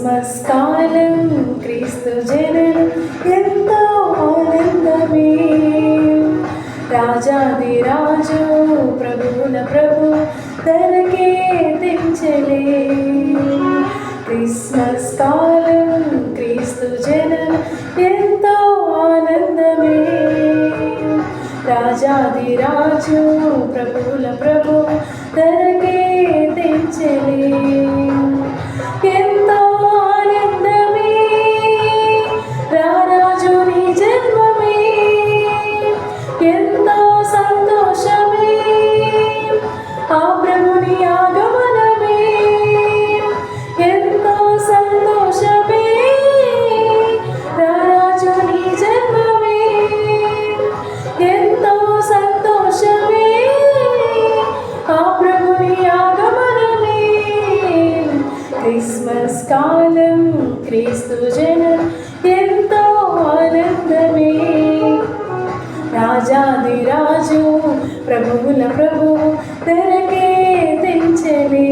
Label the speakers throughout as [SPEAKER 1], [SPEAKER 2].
[SPEAKER 1] Christmas కాలం క్రీస్తు జననం ఎంతో ఆనందమే. రాజాది రాజు ప్రభువుల ప్రభు ధరకే తెంచలే. క్రిస్మస్ కాలం క్రీస్తు జననం ఎంతో ఆనందమే. రాజాది రాజు ప్రభువుల ప్రభు ధరకే తెంచలే. ఎంతో ఆనందమే రారాజుని జన్మమే. ఎంతో సంతోషమే ఆ ప్రభుని ఆగమనమే. ఎంతో సంతోషమే రారాజుని జన్మమే. ఎంతో సంతోషమే ఆ ప్రభుని ఆగమనమే. క్రిస్మస్ కాలం క్రీస్తు జననం ఎంతో ఆనందమే. రాజాది రాజు ప్రభువుల ప్రభు ధరకే తెంచలే.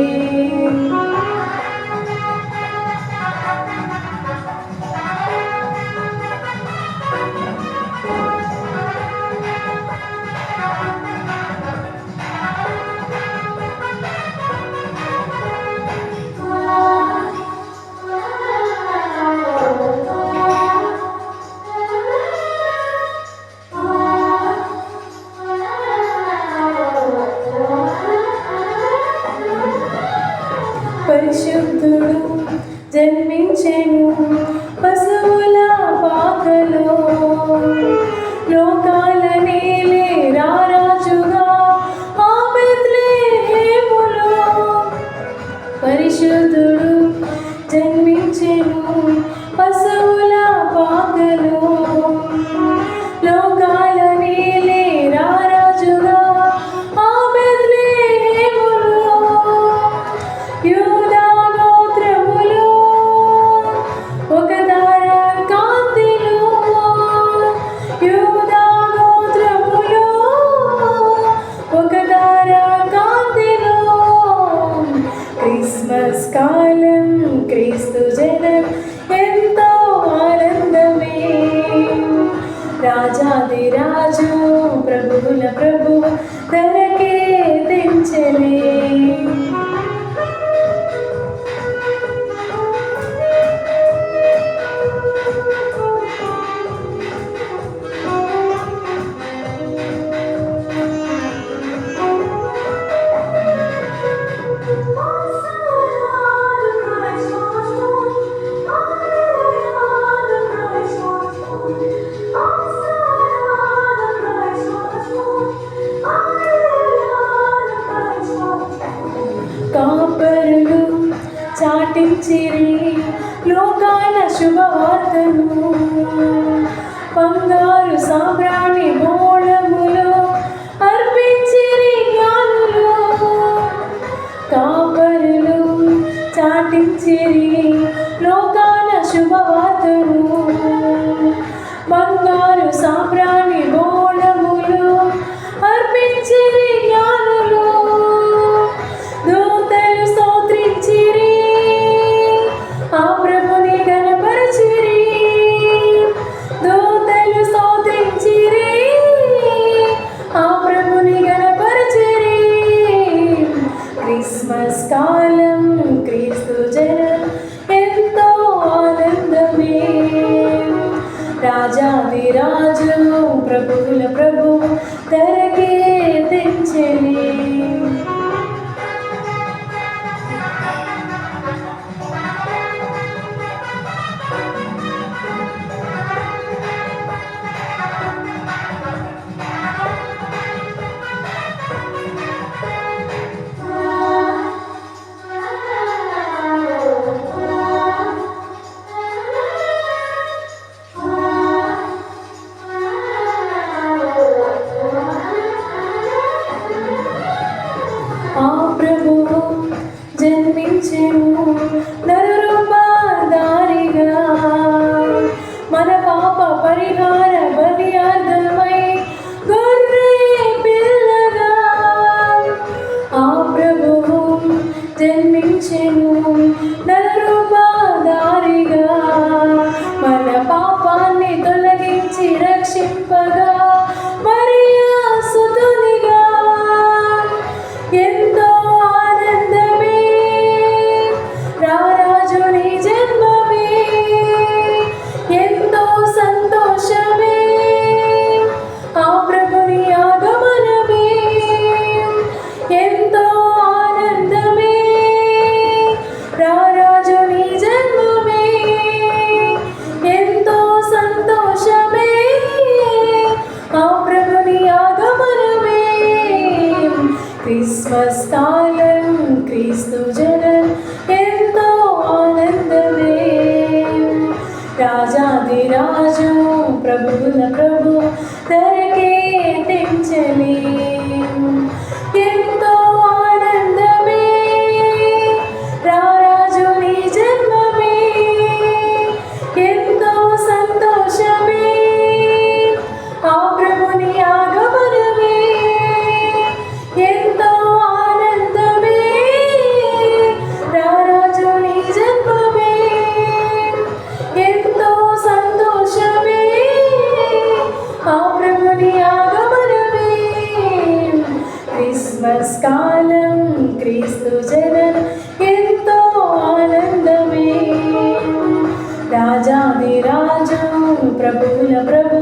[SPEAKER 1] పరిశుద్ధుడు జన్మించెను పశువుల పాకలో. లోకాల నేలే రారాజుగా ఆ బెత్లెహేములో. పరిశుద్ధుడు జన్మించెను పశువుల పాకలో. లోకాల నేలే రారాజుగా ఆ బెత్లెహేములో. యూదా గోత్రములో ఒక తార కాంతిలో. యూదా గోత్రములో ఒక తార కాంతిలో. క్రిస్మస్ కాలం క్రీస్తు జననం ఎంతో ఆనందమే. రాజాది రాజు ప్రభువుల ప్రభు ధరకే తెంచలే. కాపరులు చాటించిరి లోకాల శుభవార్తను. బంగారు సాంబ్రాణి బోళములో అర్పించిరి జ్ఞానులు. కాపరులు చాటించిరి లోకాల శుభవార్తను. బంగారు సాంబ్రాణి బోళములో అర్పించిరి జ్ఞానులు. దూతలు స్తోత్రించిరి ఆ ప్రభుని గణపరచిరి. దూతలు స్తోత్రించిరి ఆ ప్రభుని గణపరచిరి. క్రిస్మస్ కాలం క్రీస్తు జననం ఎంతో ఆనందమే. రాజాది రాజు ప్రభువుల ప్రభు ధరకే తెంచలే. ఆ ప్రభువు జన్మించెను నరరూపధారిగా. మన పాప పరిహార బలియార్థమై గొర్రె పిల్లగా. ఆ ప్రభువు జన్మించెను నరరూపధారిగా. ప్రభువుల ప్రభు ధరకే తెంచలేం. ఎంతో ఆనందమే రారాజు నీ జన్మమే, ఎంతో సంతోషమే ఆ ప్రభుని ఆగమనమే, ఎంతో ఆనందమే రారాజు నీ జన్మమే, ఎంతో సంతోషమే ఆ ప్రభుని ఆగమనమే. క్రిస్మస్ కాలం క్రీస్తు జననం ఎంతో ఆనందమే, రాజాది రాజు ప్రభువుల ప్రభు